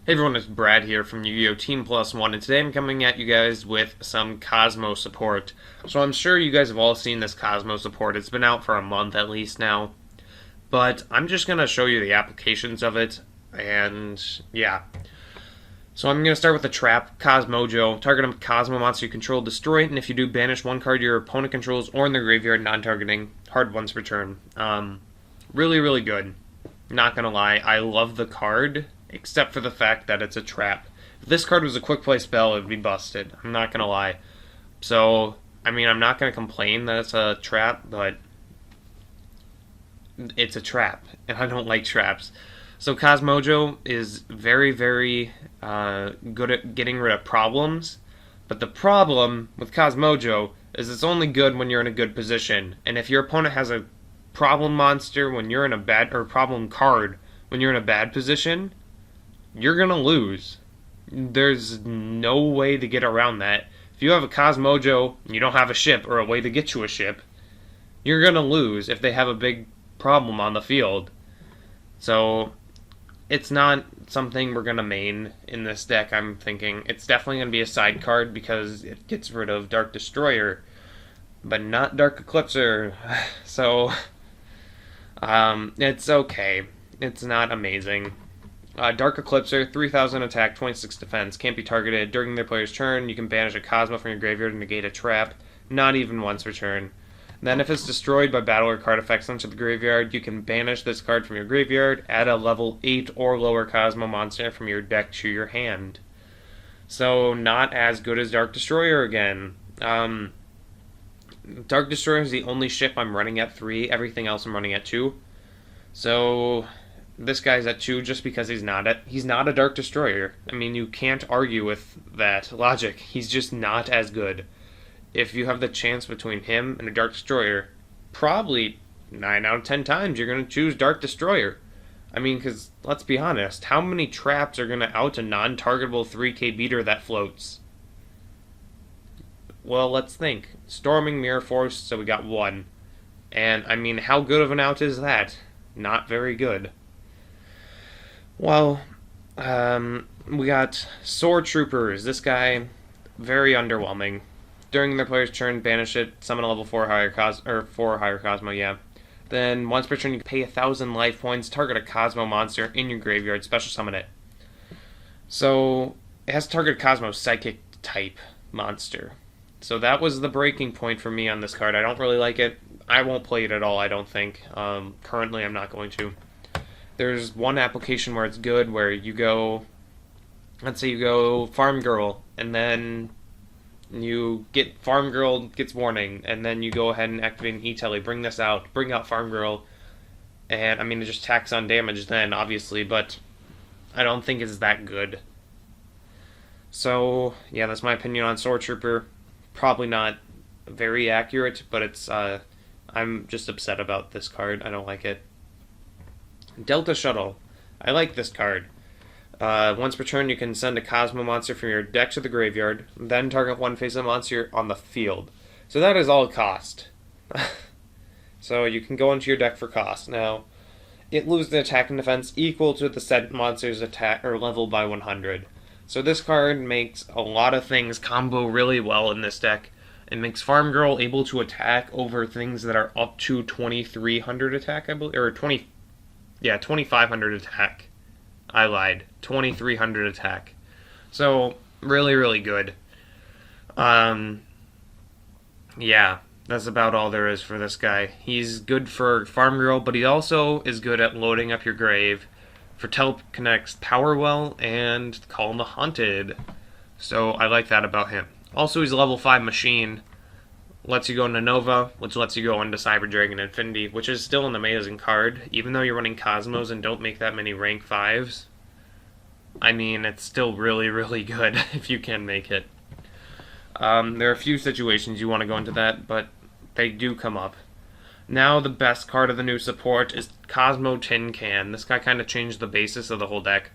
Hey everyone, it's Brad here from Yu-Gi-Oh! Team Plus One, and today I'm coming at you guys with some Kozmo support. So I'm sure you guys have all seen this Kozmo support. It's been out for a month at least now. But I'm just going to show you the applications of it, and yeah. So I'm going to start with the trap, Kozmojo. Target a Kozmo monster you control, destroy it, and if you do, banish one card your opponent controls or in the graveyard, non-targeting, hard once per turn. Really, really good. Not going to lie, I love the card, except for the fact that it's a trap. If this card was a quick play spell, it would be busted. I'm not going to lie. So, I mean, I'm not going to complain that it's a trap, but it's a trap, and I don't like traps. So Kozmojo is very, very good at getting rid of problems, but the problem with Kozmojo is it's only good when you're in a good position, and if your opponent has a problem monster when you're in a bad, or problem card when you're in a bad position, you're gonna lose. There's no way to get around that. If you have a Kozmojo and you don't have a ship or a way to get you a ship, you're gonna lose if they have a big problem on the field. So it's not something we're gonna main in this deck. I'm thinking it's definitely gonna be a side card because it gets rid of Dark Destroyer, but not Dark Eclipser. So it's okay. It's not amazing. Dark Eclipser, 3000 attack, 26 defense, can't be targeted. During their player's turn, you can banish a Kozmo from your graveyard and negate a trap, not even once per turn. Then if it's destroyed by battle or card effects into the graveyard, you can banish this card from your graveyard, add a level 8 or lower Kozmo monster from your deck to your hand. So not as good as Dark Destroyer again. Dark Destroyer is the only ship I'm running at 3, everything else I'm running at 2. So this guy's at 2 just because he's not a Dark Destroyer. I mean, you can't argue with that logic. He's just not as good. If you have the chance between him and a Dark Destroyer, probably 9 out of 10 times you're going to choose Dark Destroyer. I mean, because let's be honest, how many traps are going to out a non-targetable 3k beater that floats? Well, let's think. Storming Mirror Force, so we got 1. And, I mean, how good of an out is that? Not very good. Well, we got Sword Troopers. This guy, very underwhelming. During their player's turn, banish it, summon a level 4 higher Kozmo, yeah. Then, once per turn, you can pay 1,000 life points, target a Kozmo monster in your graveyard, special summon it. So, it has to target a Kozmo Psychic type monster. So that was the breaking point for me on this card. I don't really like it. I won't play it at all, I don't think. Currently, I'm not going to. There's one application where it's good, where you go, let's say you go Farm Girl, and then you get Farm Girl gets warning, and then you go ahead and activate an E-Telly, bring out Farm Girl, and I mean, it just tacks on damage then, obviously, but I don't think it's that good. So, yeah, that's my opinion on Sword Trooper. Probably not very accurate, but it's, I'm just upset about this card. I don't like it. Delta Shuttle. I like this card. Once per turn, you can send a Kozmo monster from your deck to the graveyard, then target one face-up monster on the field. So that is all cost. So you can go into your deck for cost. Now, it loses the attack and defense equal to the said monster's attack or level by 100. So this card makes a lot of things combo really well in this deck. It makes Farm Girl able to attack over things that are up to 2300 attack, I believe, or 2500 attack. I lied. 2300 attack. So, really, really good. Yeah, that's about all there is for this guy. He's good for Farm Girl, but he also is good at loading up your grave for Teleconnect's Power Well and Call the Haunted. So, I like that about him. Also, he's a level 5 machine. Lets you go into Nova, which lets you go into Cyber Dragon Infinity, which is still an amazing card. Even though you're running Cosmos and don't make that many rank 5s, I mean, it's still really, really good if you can make it. There are a few situations you want to go into that, but they do come up. Now, the best card of the new support is Cosmo Tin Can. This guy kind of changed the basis of the whole deck.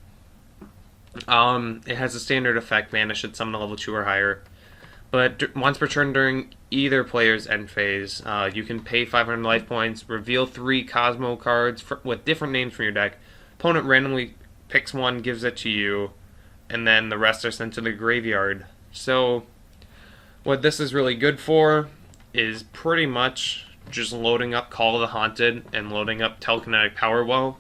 It has a standard effect, banish it, summon a level 2 or higher. But once per turn during either player's end phase, you can pay 500 life points, reveal 3 Kozmo cards with different names from your deck. Opponent randomly picks one, gives it to you. and then the rest are sent to the graveyard. So what this is really good for is pretty much just loading up Call of the Haunted and loading up Telekinetic Power Well,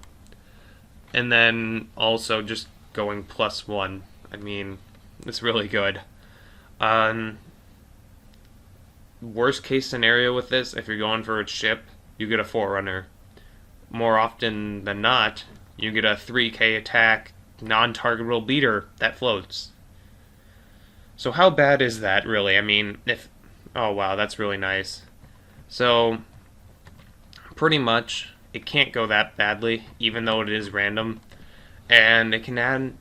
and then also just going +1. I mean, it's really good. Worst case scenario with this, if you're going for a ship, you get a Forerunner. More often than not, you get a 3k attack, non-targetable beater that floats. So how bad is that, really? I mean, if... Oh, wow, that's really nice. So, pretty much, it can't go that badly, even though it is random. And it can add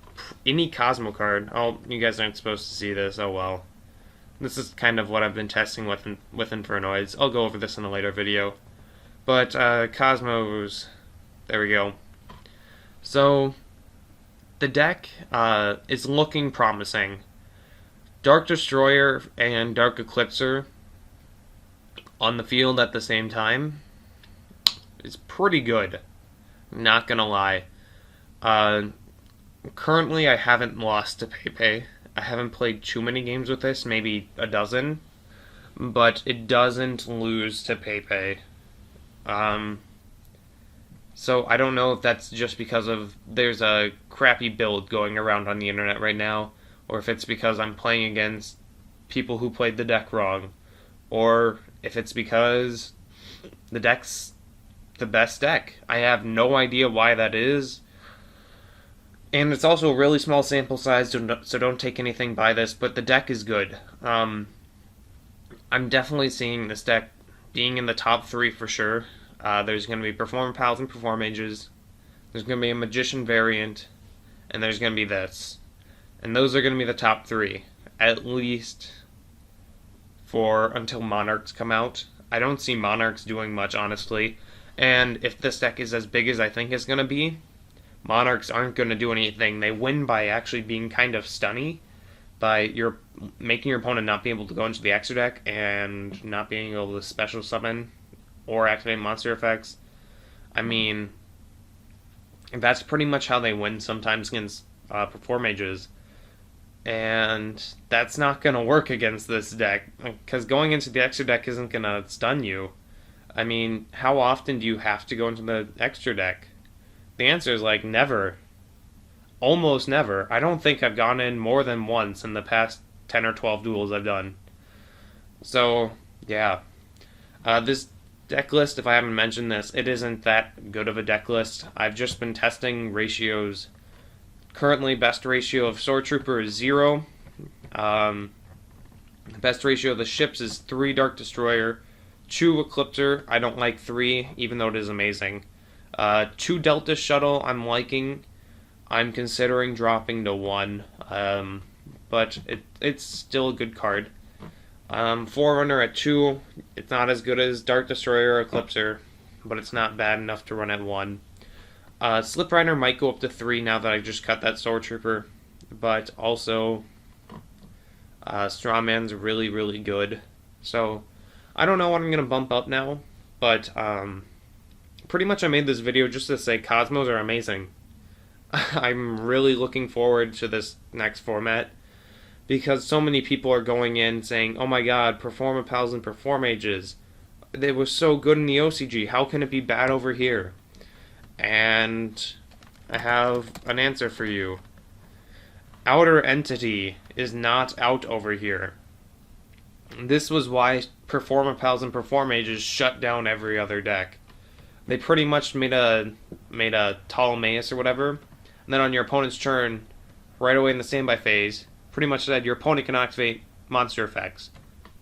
any Kozmo card. Oh, you guys aren't supposed to see this. Oh, well. This is kind of what I've been testing with Infernoids. I'll go over this in a later video. But, Kozmos... There we go. So, the deck is looking promising. Dark Destroyer and Dark Eclipser on the field at the same time is pretty good. Not gonna lie. Currently, I haven't lost to Pepe. I haven't played too many games with this, maybe a dozen, but it doesn't lose to Pepe. So I don't know if that's just because of there's a crappy build going around on the internet right now, or if it's because I'm playing against people who played the deck wrong, or if it's because the deck's the best deck. I have no idea why that is. And it's also a really small sample size, so don't take anything by this, but the deck is good. I'm definitely seeing this deck being in the top 3 for sure. There's going to be Performer Pals and Perform Mages. There's going to be a Magician variant, and there's going to be this. And those are going to be the top 3, at least for until Monarchs come out. I don't see Monarchs doing much, honestly. And if this deck is as big as I think it's going to be, Monarchs aren't going to do anything. They win by actually being kind of stunny, by making your opponent not be able to go into the extra deck and not being able to special summon or activate monster effects. I mean, that's pretty much how they win sometimes against Perform Mages. And that's not going to work against this deck, because going into the extra deck isn't going to stun you. I mean, how often do you have to go into the extra deck? The answer is like never. Almost never. I don't think I've gone in more than once in the past 10 or 12 duels I've done. So, yeah. This deck list, if I haven't mentioned this, it isn't that good of a deck list. I've just been testing ratios. Currently, best ratio of Sword Trooper is 0. The best ratio of the ships is 3 Dark Destroyer, 2 Eclipser. I don't like 3, even though it is amazing. 2 Delta Shuttle I'm liking. I'm considering dropping to 1, but it's still a good card. Forerunner at 2, it's not as good as Dark Destroyer or Eclipser, but it's not bad enough to run at 1. Slip Rider might go up to 3 now that I just cut that Sword Trooper, but also Strawman's really, really good. So, I don't know what I'm going to bump up now, but pretty much I made this video just to say Kozmos are amazing. I'm really looking forward to this next format, because so many people are going in saying, oh my god, Performer Pals and Perform Mages, they were so good in the OCG, how can it be bad over here? And I have an answer for you. Outer Entity is not out over here. This was why Performer Pals and Perform Mages shut down every other deck. They pretty much made a Ptolemaeus or whatever, and then on your opponent's turn, right away in the standby phase, pretty much said your opponent can activate monster effects.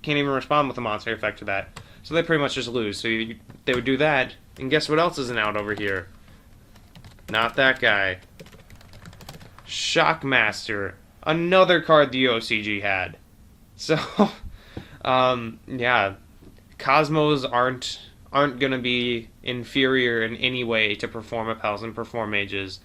Can't even respond with a monster effect to that. So they pretty much just lose. So they would do that, and guess what else isn't out over here? Not that guy. Shockmaster. Another card the OCG had. So, yeah. Kozmos aren't going to be inferior in any way to Performer Pals and Perform Mages.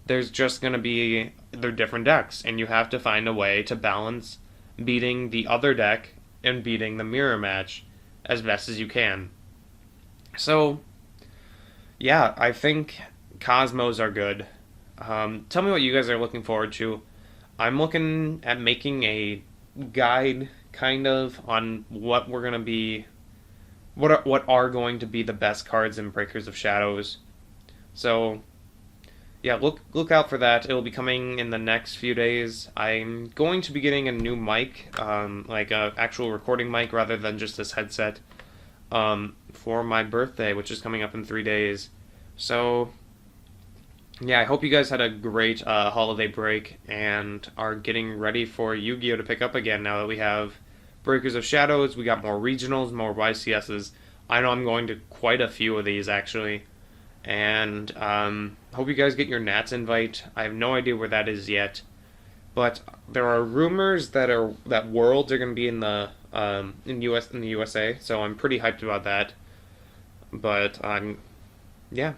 There's just going to be... They're different decks, and you have to find a way to balance beating the other deck and beating the mirror match as best as you can. So, yeah, I think Kozmos are good. Tell me what you guys are looking forward to. I'm looking at making a guide kind of on what we're gonna be, what are going to be the best cards in Breakers of Shadows. So yeah, look out for that. It'll be coming in the next few days. I'm going to be getting a new mic, like a actual recording mic rather than just this headset, for my birthday, which is coming up in 3 days. So yeah, I hope you guys had a great holiday break and are getting ready for Yu-Gi-Oh to pick up again now that we have Breakers of Shadows. We got more regionals, more YCSs. I know I'm going to quite a few of these actually. And hope you guys get your Nats invite. I have no idea where that is yet, but there are rumors that Worlds are going to be in the USA. So I'm pretty hyped about that. But yeah,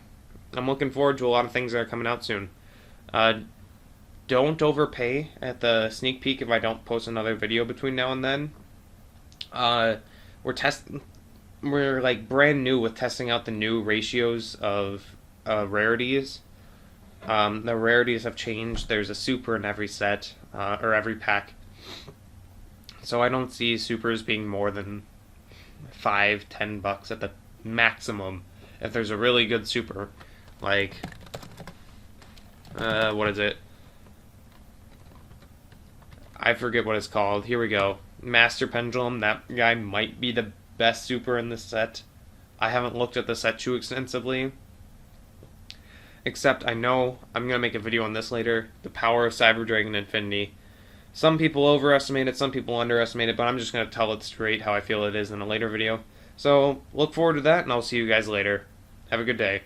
I'm looking forward to a lot of things that are coming out soon. Don't overpay at the sneak peek if I don't post another video between now and then. We're testing. We're like brand new with testing out the new ratios of rarities. The rarities have changed. There's a super in every set or every pack, so I don't see supers being more than $5-10 at the maximum. If there's a really good super, like what is it? I forget what it's called. Here we go. Master Pendulum. That guy might be the best super in this set. I haven't looked at the set too extensively, except I know I'm going to make a video on this later. The power of Cyber Dragon Infinity. Some people overestimate it, some people underestimate it, but I'm just going to tell it straight how I feel it is in a later video. So look forward to that, and I'll see you guys later. Have a good day.